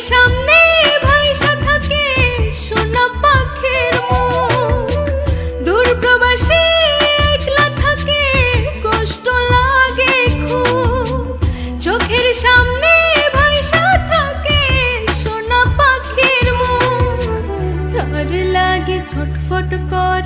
সামনে ভাইসা থাকে সোনা পাখির মুখ, দূর প্রবাসী একলা থাকে কষ্ট লাগে খুব। চোখের সামনে ভাইসা থাকে সোনা পাখির মুখ, তার লাগে ছটফট করে